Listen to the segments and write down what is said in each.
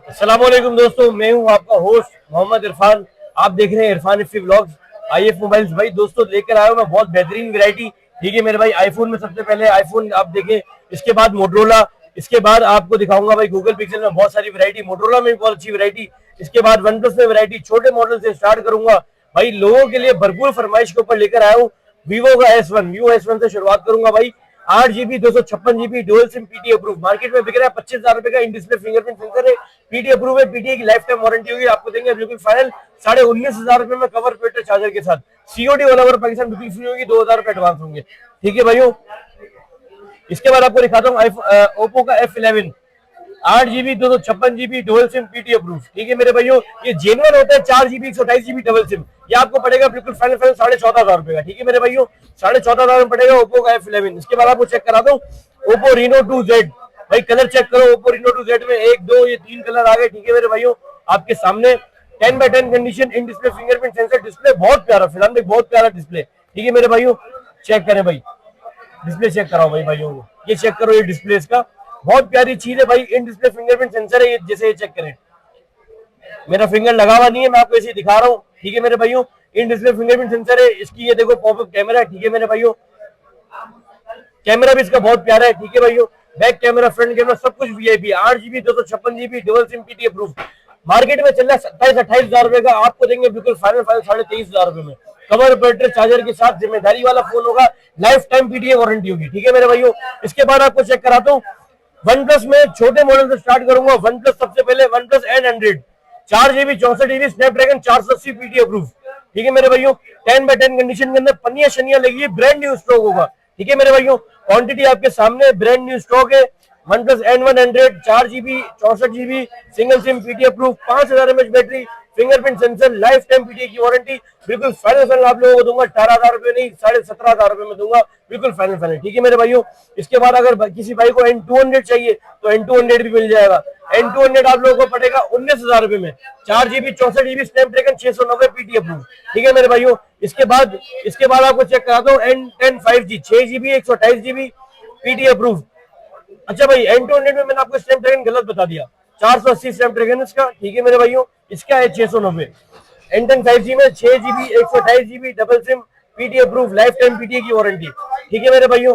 अस्सलाम वालेकुम दोस्तों, मैं हूं आपका होस्ट मोहम्मद इरफान। आप देख रहे हैं Irfan Ifti vlogs. If mobiles भाई दोस्तों लेकर आया हूं मैं बहुत बेहतरीन वैरायटी। ठीक है मेरे भाई, आईफोन में सबसे पहले आईफोन आप देखें, इसके बाद मोटरोला, इसके बाद आपको दिखाऊंगा भाई गूगल पिक्सल में बहुत सारी वैरायटी, मोटरोला में भी बहुत अच्छी वैरायटी, इसके बाद वन प्लस में वैरायटी, छोटे मॉडल से स्टार्ट करूंगा भाई। लोगों के लिए भरपूर फरमाइश के ऊपर लेकर आया हूँ वीवो का वीवो S1 से शुरुआत करूंगा भाई। 8 GB 256 GB dual SIM PT approve market में बिक रहा है 25,000 रुपए का। इन डिस्प्ले फिंगरप्रिंट सेंसर है, पीटी अप्रूव है, पीटीए की लाइफ टाइम वारंटी होगी। आपको देंगे बिल्कुल फाइनल 19,500 रुपए में कवर पेट चार्जर के साथ। सीओडी वाला ओवर पाकिस्तान बिल्कुल फ्री होगी, 2,000 रुपए एडवांस होंगे। ठीक है भाइयों, इसके बाद आपको दिखाता हूँ ओप्पो का F11 8 GB 256 GB dual SIM PT approve. ठीक है मेरे भाइयों, ये जेन्युइन होता है 4 GB 128 GB डबल सिम। ये आपको पड़ेगा बिल्कुल फाइनल 14,500 रुपए का। ठीक है मेरे भाइयों, 14,500 में पड़ेगा ओप्पो का F11। इसके बाद आपको चेक करा दो ओप्पो Reno 2Z। भाई कलर चेक करो, ओप्पो Reno 2Z में 1 2 ये 3 कलर आ गए। ठीक है मेरे भाइयों, आपके सामने 10x10 condition, in display fingerprint sensor, display बहुत प्यारा, फिलहाल में बहुत प्यारा डिस्प्ले। ठीक है मेरे भाइयों, चेक करें भाई, डिस्प्ले चेक कराओ भाई भाइयों को, ये चेक करो, ये डिस्प्ले इसका बहुत प्यारी चीज है भाई। इन डिस्प्ले फिंगरप्रिंट सेंसर है ये, जैसे ये चेक करें, मेरा फिंगर लगा हुआ नहीं है, मैं आपको ऐसे ही दिखा रहा हूँ। ठीक है मेरे भाइयों, इन डिस्प्ले फिंगरप्रिंट सेंसर है इसकी, ये देखो पॉपअप कैमरा है। ठीक है मेरे भाइयों, कैमरा भी इसका बहुत प्यारा है। ठीक है भाइयों, बैक कैमरा, फ्रंट कैमरा, सब कुछ VIP. 8 GB 256 GB dual SIM PT approve market में चल रहा है 27-28,000 रुपए का। आपको देंगे बिल्कुल फाइनल 23,500 रुपए में कवर बैटरी चार्जर के साथ। जिम्मेदारी वाला फोन होगा, लाइफ टाइम पीटीए वारंटी होगी। ठीक है मेरे भाइयों, इसके बाद आपको चेक कराता हूँ वन प्लस में छोटे मॉडल से स्टार्ट करूंगा। वन प्लस सबसे पहले one plus N100 4 GB 64 GB Snapdragon 480 PT approve. ठीक है मेरे भाइयों, 10x10 कंडीशन के अंदर पन्नियां शनियां लगी है, ब्रांड न्यू स्टॉक होगा। ठीक है मेरे भाइयों, क्वांटिटी आपके सामने, ब्रांड न्यू स्टॉक है। One plus N100 4 GB 64 GB single SIM PT approve, 5,000 mAh battery, fingerprint sensor, life time PTA की वारंटी। बिल्कुल फाइनल आप लोगों को दूंगा 18,000 रुपए नहीं 17,500 रुपए में दूंगा, बिल्कुल फाइनल। ठीक है मेरे भाइयों, इसके बाद अगर किसी भाई को N200 चाहिए तो N200 भी मिल जाएगा। N200 आप लोगों को पड़ेगा 19,000 रुपए में, 4 GB 64 GB Snapdragon 690 PT approve. ठीक है मेरे भाइयों, इसके बाद आपको चेक कराता हूँ N10 5G 6 GB 128 GB PT approve. अच्छा भाई, N200 में मैंने आपको स्नैपड्रैगन गलत बता दिया, 480 स्नैपड्रैगन इसका। ठीक है मेरे भाइयों, इसका है 690। N10 5G में 6 GB 128 GB double SIM PT approve, life time PTA की वारंटी। ठीक है मेरे भाइयों,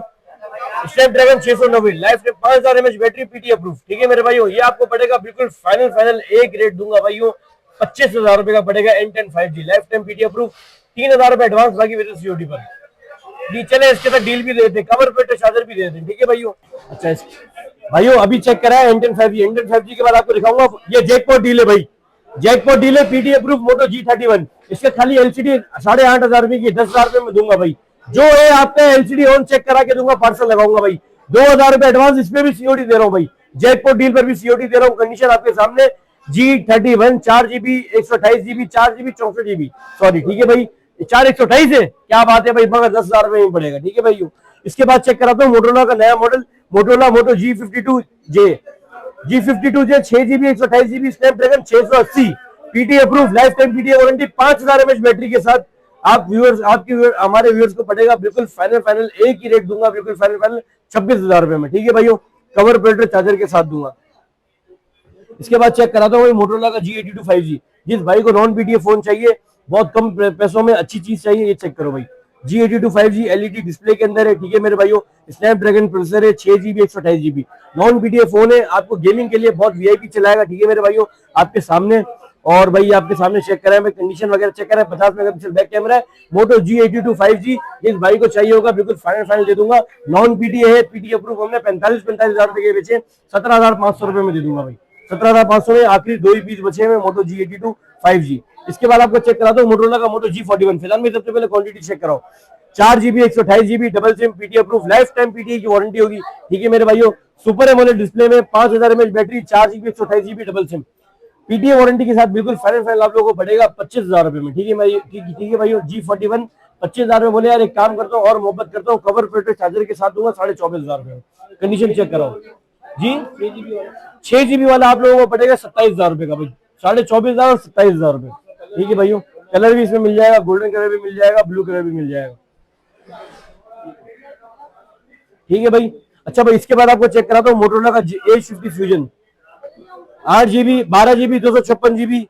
Snapdragon 690 life time 5,000 mAh battery PT approve. ठीक है मेरे भाइयों, ये आपको पड़ेगा बिल्कुल फाइनल एक रेट दूंगा भाइयों, 25,000 रुपए का पड़ेगा N10 5G life time PT approve. 3,000 रुपए एडवांस, बाकी मेरे सीओडी पर जी चले। इसके साथ डील भी देते हैं, कवर पेट चार्जर भी देते हैं। ठीक है भाइयों, अच्छा भाइयों अभी चेक करा है N10 5G के बाद आपको दिखाऊंगा ये जैकपॉट डील है भाई, जैकपॉट डील है पीटी अप्रूव मोटो G31। इसके खाली एलसीडी 8,500 रुपए की 10,000 रुपए में दूंगा भाई। जो है आपका एलसीडी ऑन चेक करा के दूंगा, पार्सल लगाऊंगा भाई। 2,000 रुपए एडवांस, इसमें भी सीओडी दे रहा हूँ भाई, जैकपॉट डील पर भी सीओडी दे रहा हूँ। कंडीशन आपके सामने, G31 4 GB 128 GB 4 GB 64 GB sorry. ठीक है भाई, 4 128 है, क्या बात है भाई, मगर 10,000 रुपए में पड़ेगा। ठीक है भाई, इसके बाद चेक कराता हूँ मोटोरोला का नया मॉडल, मोटोरोला मोटो G52J 6 GB 128 GB Snapdragon 680 PT approve, life time PT warranty, 5,000 mAh battery के साथ। आप हमारे व्यूअर्स को पड़ेगा बिल्कुल फाइनल एक ही रेट दूंगा, बिल्कुल फाइनल 26,000 रुपए में। ठीक है भाइयों, कवर प्लेटर चार्जर के साथ दूंगा। इसके बाद चेक कराता हूँ मोटोरोला का G82 5G। जिस भाई को नॉन पीटीए फोन चाहिए, बहुत कम पैसों में अच्छी चीज चाहिए, ये चेक करो भाई, G82 5G एलईडी डिस्प्ले के अंदर है। ठीक है मेरे भाइयों, स्नैपड्रैगन प्रोसेसर है, 6 GB 128 GB non PTA phone है, आपको गेमिंग के लिए बहुत वीआईपी चलाएगा। ठीक है मेरे भाइयों, आपके सामने, और भाई आपके सामने चेक करा है, कंडीशन वगैरह चेक करा है, 50 मेगापिक्सल बैक कैमरा है, मोटो G82 5G। जिस भाई को चाहिए होगा बिल्कुल फाइनल दे दूंगा। नॉन पीटीए है, पीटी अप्रूव, हमने 45,000 रुपए के बेचे, 17,500 रुपए में दे दूंगा भाई। 17,500 में आखिरी 2 ही पीस बचे हैं मोटो G82 5G। इसके बाद आपको चेक करा दो मोटोरोला का मोटो G41। फिलहाल में सबसे पहले क्वांटिटी चेक कराओ, 4 GB 128 GB double SIM PT approve, life time PTA की वारंटी होगी। ठीक है मेरे भाइयों, सुपर एमोलेड डिस्प्ले में, 5,000 mAh battery, 4 GB 128 GB double SIM PTA warranty के साथ, बिल्कुल फाइनल आप लोगों को पड़ेगा 25,000 रुपए में। ठीक है भाई, ठीक है भाइयों, G41 25,000 में बोले यार, एक काम करता हूँ और मोहब्बत करता हूँ, कवर प्लेटेड चार्जर के साथ दूंगा 24,500 रुपए में। कंडीशन चेक कराओ जी, 6 GB वाला आप लोगों को पड़ेगा 27,000 रुपए का भाई, 24,500 और 27,000 रुपए। ठीक है भाइयों, कलर भी इसमें मिल जाएगा, गोल्डन कलर भी मिल जाएगा, ब्लू कलर भी मिल जाएगा। ठीक है भाई, अच्छा भाई, इसके बाद आपको चेक कराता हूँ मोटोरोला का H50 fusion. 8 GB 12 GB 256 GB,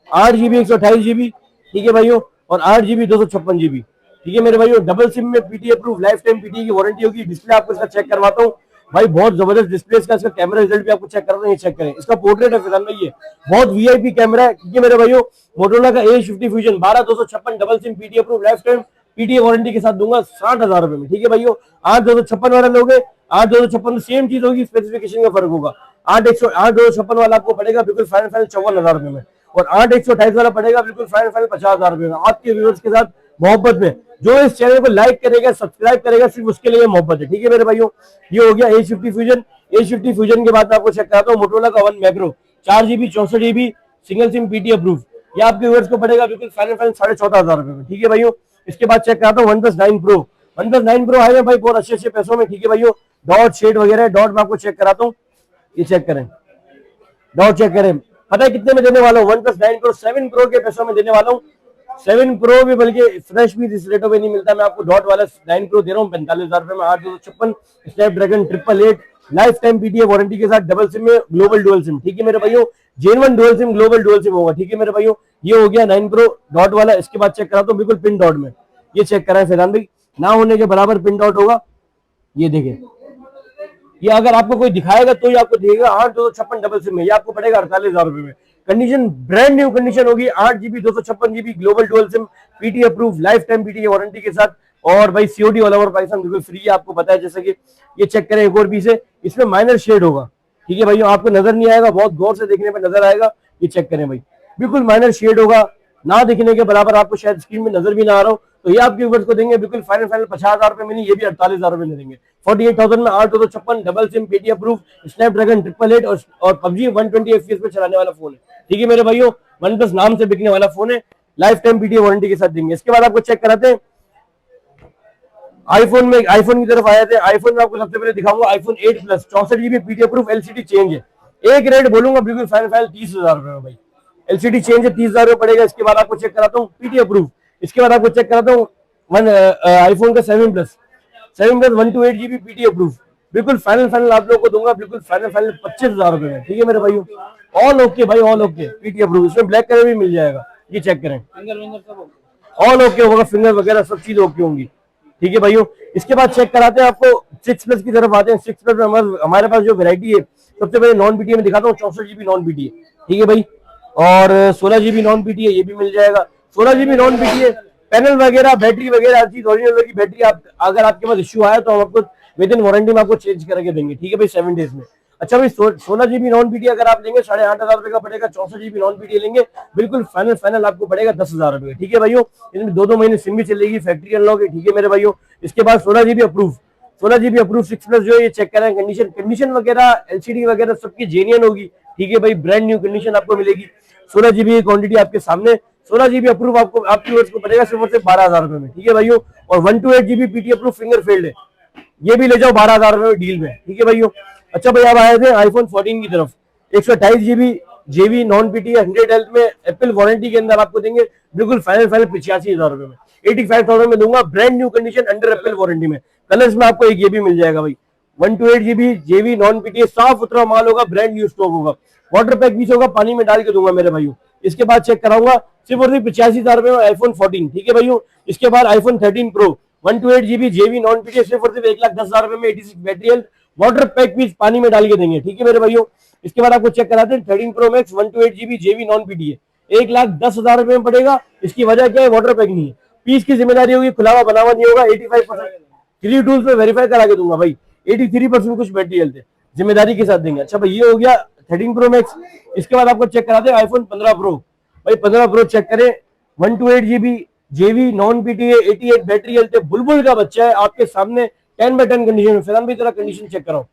8 GB 128 GB, ठीक है भाइयों, और 8 GB 256 GB, ठीक है मेरे भाइयों। डबल सिम में PTA proof, life time PTA की वारंटी होगी। डिस्प्ले आपको इसका चेक करवाता हूँ भाई, बहुत जबरदस्त डिस्प्ले इसका। इसका कैमरा रिजल्ट भी आपको चेक करना है, ये चेक करें। इसका पोर्ट्रेट है फिलहाल में, ये बहुत वीआईपी कैमरा है, ठीक है मेरे भाइयों। मोटोरोला का A50 fusion 12256 double SIM PTA proof, life time PTA warranty के साथ दूंगा 60,000 रुपए में, ठीक है भाइयों। 8256 वाला लोगे, 8256 सेम चीज होगी, स्पेसिफिकेशन का फर्क होगा। 8256 वाला आपको पड़ेगा बिल्कुल फाइनल 54,000 रुपए में, और 8128 वाला पड़ेगा बिल्कुल फाइनल 50,000 रुपए में। आपके व्यूअर्स के साथ मोहब्बत में जो इस चैनल को लाइक करेगा, सब्सक्राइब करेगा, सिर्फ उसके लिए मोहब्बत है, ठीक है मेरे भाइयों। ये हो गया A50 फ्यूजन। A50 फ्यूजन के बाद मैं आपको चेक कराता हूँ मोटोरोला का 1 macro 4 GB 64 GB single SIM PTA proof. ये आपके व्यूअर्स को पड़ेगा बिल्कुल फाइनल 14,500 रुपए में, ठीक है भाइयों। इसके बाद चेक कराता हूँ OnePlus 9 Pro। OnePlus 9 Pro आए हैं भाई बहुत अच्छे पैसों में, ठीक है भाइयों। डॉट शेड वगैरह, डॉट में आपको चेक कराता हूँ, ये चेक करें, डॉट चेक करें। पता है कितने में देने वाला हूँ? OnePlus 9 Pro 7 Pro के पैसों में देने वाला हूँ। 7 Pro भी बल्कि फ्रेश भी इस रेटों में नहीं मिलता। मैं आपको डॉट वाला 9 Pro दे रहा हूँ 45,000 रुपए में, 8256 Snapdragon 888 life time PTA warranty के साथ, डबल सिम में, ग्लोबल डुअल सिम, ठीक है मेरे भाइयों। Genuine dual SIM, global dual SIM होगा, ठीक है मेरे भाइयों। ये हो गया 9 Pro डॉट वाला। इसके बाद चेक कराता हूँ बिल्कुल पिन डॉट में, ये चेक कराए फैजान भाई, ना होने के बराबर पिन डॉट होगा, ये देखें। ये अगर आपको कोई दिखाएगा तो ये आपको देगा 8256 डबल सिम में, ये आपको पड़ेगा 48,000 रुपए में। कंडीशन ब्रांड न्यू कंडीशन होगी, 8 GB 256 GB global dual SIM PTA approve, life time PTA warranty के साथ, और भाई सीओडी ऑल ओवर पाकिस्तान बिल्कुल फ्री है, आपको पता है। जैसे कि ये चेक करें एक और पीस है, इसमें माइनर शेड होगा, ठीक है भाई, आपको नजर नहीं आएगा, बहुत गौर से देखने पर नजर आएगा। ये चेक करें भाई, बिल्कुल माइनर शेड होगा, ना दिखने के बराबर, आपको शायद स्क्रीन में नजर भी ना आ रहा हो, तो ये आपके व्यूअर्स को देंगे बिल्कुल फाइनल 50,000 रुपए में नहीं, ये भी 48,000 रुपए में देंगे। 48,000 में 8256 double SIM PTA proof Snapdragon 888 और PUBG 120 FPS पे चलाने वाला फोन है, ठीक है मेरे भाइयों। OnePlus नाम से बिकने वाला फोन है, लाइफ टाइम पीटीए वारंटी के साथ देंगे। इसके बाद आपको चेक कराते हैं आईफोन में, आईफोन की तरफ आए थे। आईफोन में आपको सबसे पहले दिखाऊंगा iPhone 8 plus 64 GB PTA proof LCD change है। एक रेट बोलूंगा बिल्कुल फाइनल 30,000 रुपए में भाई, एलसीडी चेंज है 30,000 रुपए पड़ेगा। इसके बाद आपको चेक कराता हूँ पीटीए प्रूफ। इसके बाद आपको चेक कराता हूँ आईफोन का 7 प्लस 128 GB पीटीए प्रूफ, बिल्कुल फाइनल आप लोगों को दूंगा बिल्कुल फाइनल 25,000 रुपए में, ठीक है मेरे भाइयों। ऑल ओके भाई, ऑल ओके पीटीए प्रूफ, इसमें ब्लैक कलर भी मिल जाएगा, ये चेक करें, ऑल ओके होगा, फिंगर वगैरह सब चीज ओके होंगी, ठीक है भाइयों। इसके बाद चेक कराते हैं आपको 6 प्लस की तरफ आते हैं। 6 प्लस में हमारे पास जो वैरायटी है, सबसे पहले नॉन पीटीए में दिखाता हूँ 64 GB नॉन पीटीए, ठीक है भाई, और 16 GB नॉन पीटीए ये भी मिल जाएगा। 16 GB नॉन पीटीए, पैनल वगैरह, बैटरी वगैरह हर चीज ओरिजिनल होगी। बैटरी आप अगर आपके पास इश्यू आया तो हम आपको विद इन वारंटी में आपको चेंज करके देंगे, ठीक है भाई, 7 डेज में। अच्छा भाई 16 GB नॉन पीटीए अगर आप लेंगे 8,500 रुपए का पड़ेगा। 64 GB नॉन पीटीए लेंगे बिल्कुल फाइनल आपको पड़ेगा 10,000 रुपए, ठीक है भाइयों। इसमें 2 महीने सिम भी चलेगी, फैक्ट्री अनलॉक है, ठीक है मेरे भाइयों। इसके बाद 16 GB approve, 16 GB approve 6 plus जो है, ये चेक करें कंडीशन वगैरह, एलसीडी वगैरह सबकी जेन्युइन होगी, ठीक है भाई, ब्रांड न्यू कंडीशन आपको मिलेगी। 16 GB की क्वांटिटी आपके सामने, 16 GB अप्रूव आपको आपकी वर्ष को पड़ेगा सिर्फ और सिर्फ 12,000 रुपए में, ठीक है भाइयों। और 128 GB PTA approve finger failed है, ये भी ले जाओ 12,000 रुपए डील में, ठीक है भाइयों। अच्छा भाई अब आए थे आईफोन 14 की तरफ। 128 GB जेबी नॉन पीटीए 100 हेल्थ में एप्पल वारंटी के अंदर आपको देंगे बिल्कुल फाइनल 85,000 रुपए में, 85,000 में दूंगा, brand new condition under Apple warranty में। कलर्स में आपको एक ये भी मिल जाएगा भाई। 128 GB जेबी नॉन पीटीए, साफ सुथरा माल होगा, ब्रांड न्यू स्टॉक होगा, वाटर पैक भी होगा, पानी में डाल के दूंगा मेरे भाइयों। इसके बाद चेक कराऊंगा सिर्फ और सिर्फ 85,000 रुपए में आईफोन 14, ठीक है भाइयों। इसके बाद आईफोन 13 प्रो 128 GB जेबी नॉन पीटीए सिर्फ और सिर्फ 1,10,000 रुपए में, 86 बैटरी हेल्थ, वाटर पैक भी पानी में डाल के देंगे, ठीक है मेरे भाइयों। इसके बाद आपको चेक कराते हैं 13 प्रो मैक्स 128 GB जेबी नॉन पीटीए, 1,10,000 रुपए में पड़ेगा। इसकी वजह क्या है? वाटर पैक नहीं है, पीस की जिम्मेदारी होगी, खुलावा बनावा नहीं होगा। 85% 3 टूल्स में वेरीफाई करा के दूंगा भाई, 83% कुछ बैटरी हेल्थ है, जिम्मेदारी के साथ देंगे। अच्छा भाई ये हो गया 13 प्रो मैक्स। इसके बाद आपको चेक कराते हैं आईफोन 15 प्रो भाई। 15 प्रो चेक करें, 128 GB जेबी नॉन पीटीए, 88 बैटरी हेल्थ है, बुलबुल का बच्चा है आपके सामने, 10/10 कंडीशन में। फिलहाल भी तरह कंडीशन चेक कराओ,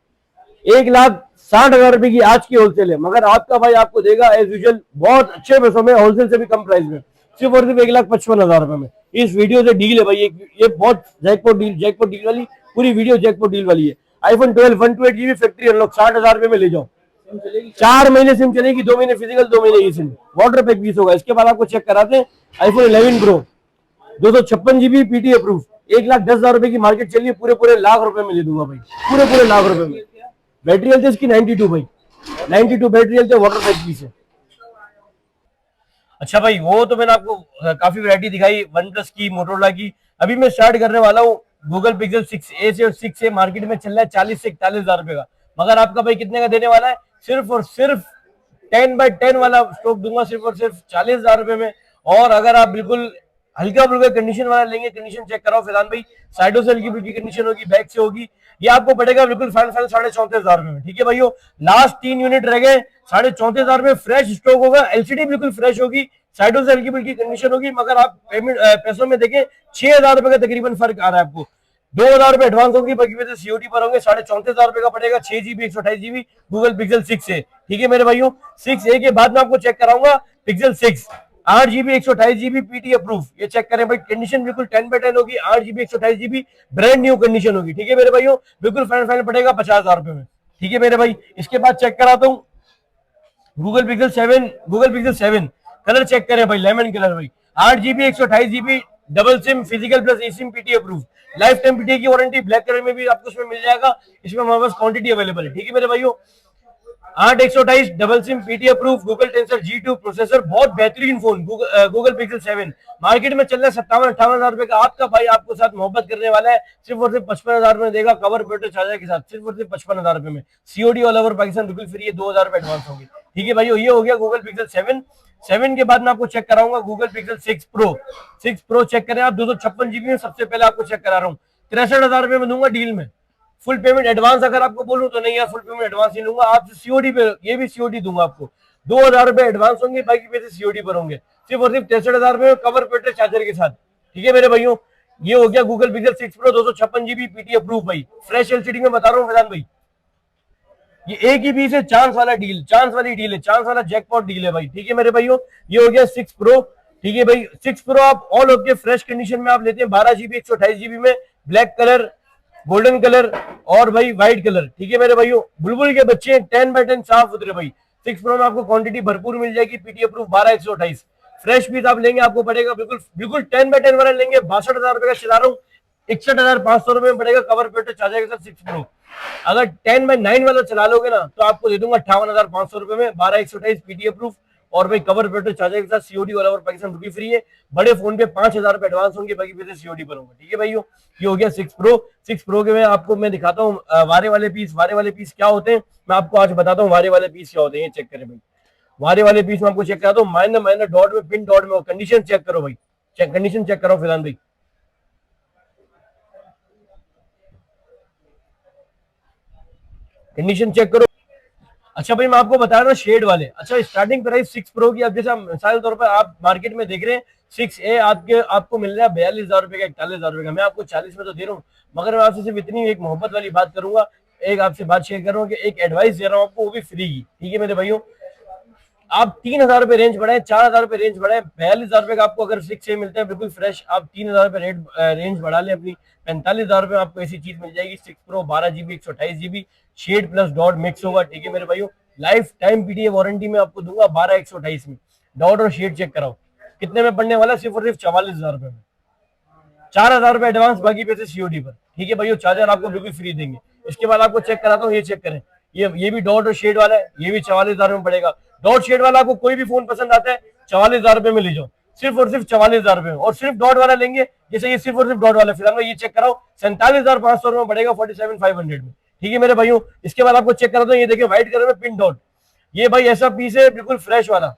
1,60,000 रुपए की आज की होलसेल है, मगर आपका भाई आपको देगा एज यूजुअल बहुत अच्छे पैसों में, होलसेल से भी कम प्राइस में, सिर्फ और सिर्फ 1,55,000 रुपए में। इस वीडियो से डील है भाई, ये बहुत जैकपॉट डील वाली, पूरी वीडियो जैकपॉट डील वाली है। आईफोन 12 128 GB फैक्ट्री अनलॉक 60,000 रुपए में ले जाओ, 4 महीने सिम चलेगी, 2 महीने फिजिकल, 2 महीने की सिम, वाटर पैक 20 होगा। इसके बाद आपको चेक कराते हैं iPhone 11 pro 256 GB PT approve, 1,10,000 रुपए की मार्केट चलिए, पूरे लाख रुपए में ले दूंगा भाई, पूरे लाख रुपए में। बैटरी हेल्थ इसकी 92 भाई, 92 बैटरी चलते हैं, वाटर साइकिल से। अच्छा भाई, वो तो मैंने आपको काफी वैरायटी दिखाई वन प्लस की, मोटोरोला की। अभी मैं स्टार्ट करने वाला हूँ गूगल पिक्सल 6a से, और 6a मार्केट में चल रहा है 40 से 41 हजार रुपए का, मगर आपका भाई कितने का देने वाला है? सिर्फ और सिर्फ 10x10 वाला स्टॉक दूंगा, सिर्फ और सिर्फ 40 हजार रुपए में। और अगर आप बिल्कुल हल्का फुल्का कंडीशन वाला लेंगे, कंडीशन चेक कराओ फैजान भाई, साइडों से हल्की फुल्की कंडीशन होगी, बैक से होगी, ये आपको पड़ेगा बिल्कुल फाइनल फाइनल 34,500 रुपए में। ठीक है भाइयों, लास्ट 3 यूनिट रह गए, 34,500 में फ्रेश स्टॉक होगा, एलसीडी बिल्कुल फ्रेश होगी, साइडों से हल्की फुल्की कंडीशन होगी, मगर आप पेमेंट पैसों में देखें 6,000 रुपए का तकरीबन फर्क आ रहा है आपको। 2,000 रुपए एडवांस होंगे, बाकी वैसे सीओडी पर होंगे। 34,500 रुपए का पड़ेगा 6 GB 128 GB गूगल पिक्सल 6 है। ठीक है मेरे भाइयों, 6a के बाद में आपको चेक कराऊंगा pixel 6 8 GB 128 GB PT approve. ये चेक करें भाई, कंडीशन बिल्कुल 10x10 होगी, 8 GB 128 GB brand new condition होगी। ठीक है मेरे भाइयों, बिल्कुल फाइनल फाइनल पड़ेगा 50,000 रुपए में। ठीक है मेरे भाई, इसके बाद चेक कराता हूँ Google Pixel 7। Google Pixel 7 colour check करें भाई, लेमन कलर भाई, 8 GB 128 GB double SIM physical plus e SIM PT approve, life time PT की वारंटी, ब्लैक कलर में भी आपको इसमें मिल जाएगा। इसमें हमारे पास क्वांटिटी अवेलेबल है। ठीक है मेरे भाइयों, 8 128 double SIM PT approve, Google tensor G2 processor, बहुत बेहतरीन फोन गूगल पिक्सल 7 मार्केट में चल रहा है 57-58 हजार रुपए का। आपका भाई आपको साथ मोहब्बत करने वाला है, सिर्फ और सिर्फ 55,000 में देगा, कवर पेटर चार्जर के साथ, सिर्फ और सिर्फ 55,000 रुपए में। सीओडी ऑल ओवर पाकिस्तान बिल्कुल फ्री है, 2,000 रुपए एडवांस होंगे। ठीक है भाई, ये हो गया गूगल पिक्सल 7 के बाद मैं आपको चेक कराऊंगा गूगल पिक्सल 6 प्रो चेक करें आप, 256 GB में सबसे पहले आपको चेक करा रहा हूँ, 63,000 रुपए में दूंगा डील में। फुल पेमेंट एडवांस अगर आपको बोलूं तो नहीं यार, फुल पेमेंट एडवांस नहीं लूंगा आपसे, सीओडी पे, ये भी सीओडी दूंगा आपको। 2,000 रुपए एडवांस होंगे, बाकी पैसे सीओडी पर होंगे, सिर्फ और सिर्फ 63,000 रुपए कवर पेटर चार्जर के साथ। ठीक है मेरे भाइयों, ये हो गया Google pixel 6 pro 256 GB PT approve भाई, फ्रेश एलसीडी में बता रहा हूँ फैजान भाई। ये एक ही पीस है, चांस वाला डील, चांस वाली डील है, चांस वाला जैकपॉट डील है भाई। ठीक है मेरे भाइयों, ये हो गया 6 प्रो। ठीक है भाई, 6 प्रो आप ऑल ओके फ्रेश कंडीशन में आप लेते हैं, 12 GB 128 GB में, ब्लैक कलर, गोल्डन कलर और भाई व्हाइट कलर। ठीक है मेरे भाइयों, बुलबुल के बच्चे 10x10 साफ सुथरे भाई। 6 प्रो में आपको क्वांटिटी भरपूर मिल जाएगी, पीटी अप्रूव 12 128 फ्रेश पीस आप लेंगे, आपको पड़ेगा बिल्कुल बिल्कुल 10x10 वाला लेंगे, 62,000 रुपए का चला रहा हूँ, 61,500 रुपए में पड़ेगा कवर पेटर चार्जर के साथ 6 प्रो। अगर 10x9 वाला चला लोगे ना तो आपको दे दूंगा 58,500 रुपए में, 12 128 पीटी अप्रूव और भाई कवर पेटर चार्जर के साथ, सीओडी ऑल ओवर पाकिस्तान रुपी फ्री है। बड़े फोन पे 5,000 रुपए एडवांस होंगे, बाकी पैसे सीओडी पर होंगे। ठीक है भाइयों, ये हो गया 6 प्रो। 6 प्रो के में आपको मैं दिखाता हूँ वारे वाले पीस क्या होते हैं, मैं आपको आज बताता हूँ वारे वाले पीस क्या होते हैं। ये चेक करें भाई, वारे वाले पीस में आपको चेक कराता हूँ, माइनर डॉट में, पिन डॉट में, कंडीशन चेक करो भाई, कंडीशन चेक करो फिलहाल भाई, कंडीशन चेक करो। अच्छा भाई, मैं आपको बता रहा हूँ शेड वाले। अच्छा, स्टार्टिंग प्राइस 6 प्रो की, अब जैसे मिसाल तौर पर आप मार्केट में देख रहे हैं 6a आपको मिल रहा है 42,000 रुपए का, 41,000 रुपए का, मैं आपको 40 में तो दे रहा हूँ, मगर मैं आपसे सिर्फ इतनी एक मोहब्बत वाली बात करूंगा, एक आपसे बात शेयर कर रहा हूँ कि एक एडवाइस दे रहा हूँ आपको, वो भी फ्री की। ठीक है मेरे भाइयों, आप 3,000 रुपए रेंज बढ़ाए, 4,000 रुपए रेंज बढ़ाए, 42,000 रुपए का आपको अगर 6 मिलता है बिल्कुल फ्रेश, आप 3,000 रुपए रेंज बढ़ा लें अपनी, 45,000 रुपए आपको ऐसी चीज मिल जाएगी। 6 pro 12 GB 128 GB shade plus dot mix होगा। ठीक है मेरे भाइयों, लाइफ टाइम पीटीए वारंटी में आपको दूंगा 12 128 में। डॉट और शेड चेक कराओ कितने में पड़ने वाला, सिर्फ और सिर्फ 44,000 रुपए में, 4,000 रुपए एडवांस, बाकी पैसे सीओडी पर। ठीक है भाइयों, चार्जर आपको बिल्कुल फ्री देंगे। इसके बाद आपको चेक कराता हूँ, ये चेक करें, ये भी डॉट और शेड वाला है, ये भी 44,000 में पड़ेगा। डॉट शेड वाला आपको कोई भी फोन पसंद आता है 44,000 रुपए में ले जाओ, सिर्फ और सिर्फ 44,000 रुपए में। और सिर्फ डॉट वाला लेंगे, जैसे ये सिर्फ और सिर्फ डॉट वाला, फिलहाल ये चेक कराओ 47,500 में पड़ेगा 47,500 में। ठीक है मेरे भाइयों, इसके बाद आपको चेक कराता हूँ, ये देखिए व्हाइट कलर में पिन डॉट, ये भाई ऐसा पीस है बिल्कुल फ्रेश वाला,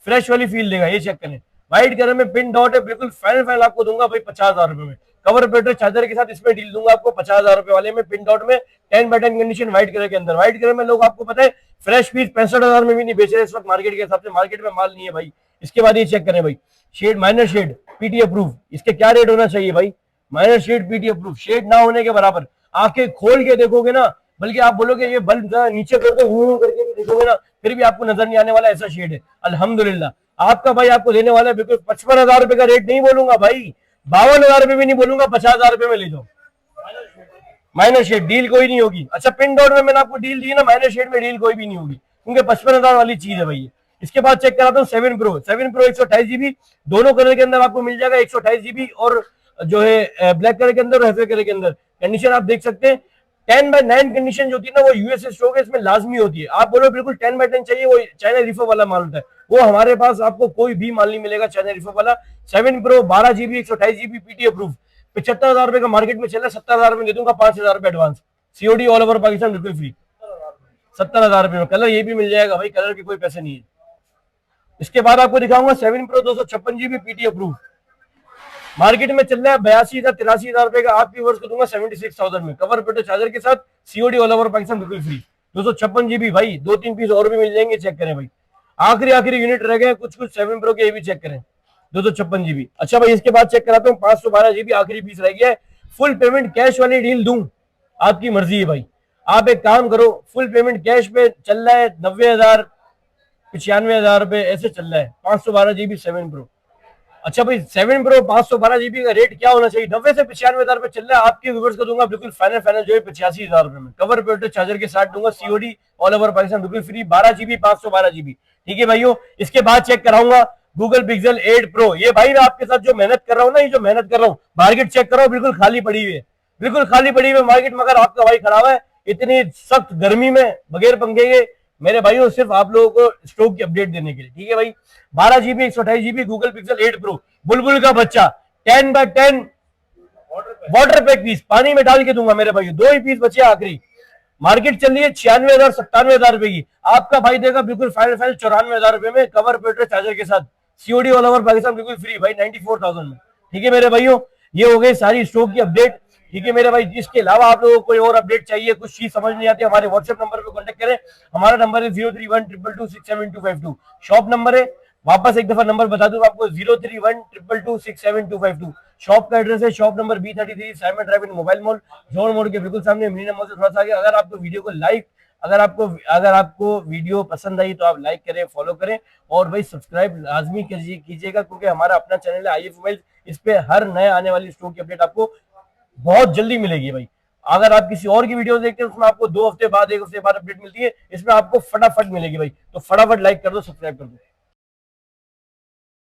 फ्रेश वाली फील देगा। ये चेक करें, व्हाइट कलर में पिन डॉट है, बिल्कुल फाइनल आपको दूंगा भाई 50,000 रुपए में, कवर पेटर चार्जर के साथ इसमें डील दूंगा आपको 50,000 रुपए वाले में, पिन डॉट में, 10x10 कंडीशन व्हाइट कलर के अंदर। व्हाइट कलर में लोग आपको पता है फ्रेश पीस 65,000 में भी नहीं बेच रहे इस वक्त मार्केट के हिसाब से, मार्केट में माल नहीं है भाई। इसके बाद ये चेक करें भाई, शेड माइनर शेड पीटी अप्रूव, इसके क्या रेट होना चाहिए भाई, माइनर शेड पीटी अप्रूव, शेड ना होने के बराबर, आंखें खोल के देखोगे ना, बल्कि आप बोलोगे ये बल्ब नीचे करके करके भी देखोगे ना, फिर भी आपको नजर नहीं आने वाला, ऐसा शेड है। अल्हम्दुलिल्लाह आपका भाई आपको देने वाला है बिल्कुल 55,000 रुपए का रेट नहीं बोलूंगा भाई, 52,000 रुपए भी नहीं बोलूंगा, 50,000 रुपए में ले जाओ। माइनर शेड डील कोई नहीं होगी। अच्छा, पिन डॉट में मैंने आपको डील दी ना, माइनर शेड में डील कोई भी नहीं होगी, क्योंकि 55,000 वाली चीज है भाई। इसके बाद चेक कराता हूँ 7 प्रो 128 GB दोनों कलर के अंदर आपको मिल जाएगा, 128 GB और जो है ब्लैक कलर के अंदर और हैफे कलर के अंदर। कंडीशन आप देख सकते हैं, 10/9 कंडीशन जो होती है ना, वो यूएसए स्टॉक है, इसमें लाजमी होती है। आप बोलो बिल्कुल 10/10 चाहिए, वो चाइना रिफर वाला माल होता है, वो हमारे पास आपको कोई भी माल नहीं मिलेगा चाइना रिफर वाला। 7 pro 12 GB 128 GB PT approve 75,000 रुपए का मार्केट में चल रहा है, 70,000 में दे दूंगा, 5,000 रुपए advance, COD all over Pakistan बिल्कुल फ्री। 70,000 रुपए में कलर ये भी मिल जाएगा भाई, कलर के कोई पैसे नहीं है। इसके बाद आपको दिखाऊंगा 7 pro 256 GB PT approve, market में चल रहा है 82,000 83,000 रुपए का, आपकी वर्ष को दूंगा 76,000 में, कवर पेटो चार्जर के साथ, सीओडी ऑल ओवर पाकिस्तान बिल्कुल फ्री। 256 GB भाई, 2-3 पीस और भी मिल जाएंगे, चेक करें भाई, आखिरी यूनिट रह गए कुछ 7 प्रो के, ये भी चेक करें, 256 GB। अच्छा भाई, इसके बाद चेक कराता हूँ 512 GB आखिरी पीस रह गया है। फुल पेमेंट कैश वाली डील दूं, आपकी मर्जी है भाई। आप एक काम करो, फुल पेमेंट कैश पे चल रहा है 90,000 95,000 रुपए ऐसे चल रहा है, 512 GB 7 प्रो। अच्छा भाई, 7 प्रो 512 GB का रेट क्या होना चाहिए, 90 से 95,000 रुपए चल रहा है, आपके व्यूअर्स को दूंगा बिल्कुल फाइनल जो है 85,000 रुपए में, कवर पेटो चार्जर के साथ दूंगा, सीओडी ऑल ओवर पाकिस्तान बिल्कुल फ्री, 12 GB 512 GB। ठीक है भाइयों, इसके बाद चेक कराऊंगा गूगल पिक्सल 8 प्रो। ये भाई मैं आपके साथ जो मेहनत कर रहा हूँ ना, ये जो मेहनत कर रहा हूँ, मार्केट चेक करो बिल्कुल खाली पड़ी हुई है, बिल्कुल खाली पड़ी हुई है मार्केट, मगर आपका भाई खड़ा हुआ है इतनी सख्त गर्मी में बगैर पंखे के मेरे भाइयों, सिर्फ आप लोगों को स्टॉक की अपडेट देने के लिए। ठीक है भाई, 12 GB 128 GB Google pixel 8 pro, बुलबुल का बच्चा, 10/10 वाटर पैक पीस, पानी में डाल के दूंगा मेरे भाई, 2 ही पीस बचे आखिरी। मार्केट चल रही है 96,000 97,000 रुपए की, आपका भाई देगा बिल्कुल फाइनल 94,000 रुपए में, कवर पेट्रो चार्जर के साथ, सीओडी ऑल ओवर पाकिस्तान बिल्कुल फ्री भाई, 94,000 में। ठीक है मेरे भाइयों, ये हो गई सारी स्टॉक की अपडेट। ठीक है मेरे भाई, इसके अलावा आप लोगों को कोई और अपडेट चाहिए, कुछ चीज समझ नहीं आती, हमारे व्हाट्सएप नंबर पे कांटेक्ट करें। हमारा नंबर है 031222672252, शॉप नंबर है, वापस एक दफा नंबर बता दूं आपको, 031222672252। शॉप का एड्रेस है shop number B33 Simon drive इन मोबाइल मॉल, जोन मोड़ के बिल्कुल सामने, मिनी नंबर से थोड़ा सा आगे। अगर आपको वीडियो को अगर आपको वीडियो पसंद आई तो आप लाइक करें, फॉलो करें, और भाई सब्सक्राइब लाजमी कीजिएगा, क्योंकि हमारा अपना चैनल है IF मोबाइल, इस पे हर नए आने वाली स्टॉक की अपडेट आपको बहुत जल्दी मिलेगी भाई। अगर आप किसी और की वीडियो देखते हैं उसमें आपको 2 हफ्ते बाद 1 हफ्ते बाद अपडेट मिलती है, इसमें आपको फटाफट मिलेगी भाई, तो फटाफट लाइक कर दो, सब्सक्राइब कर दो।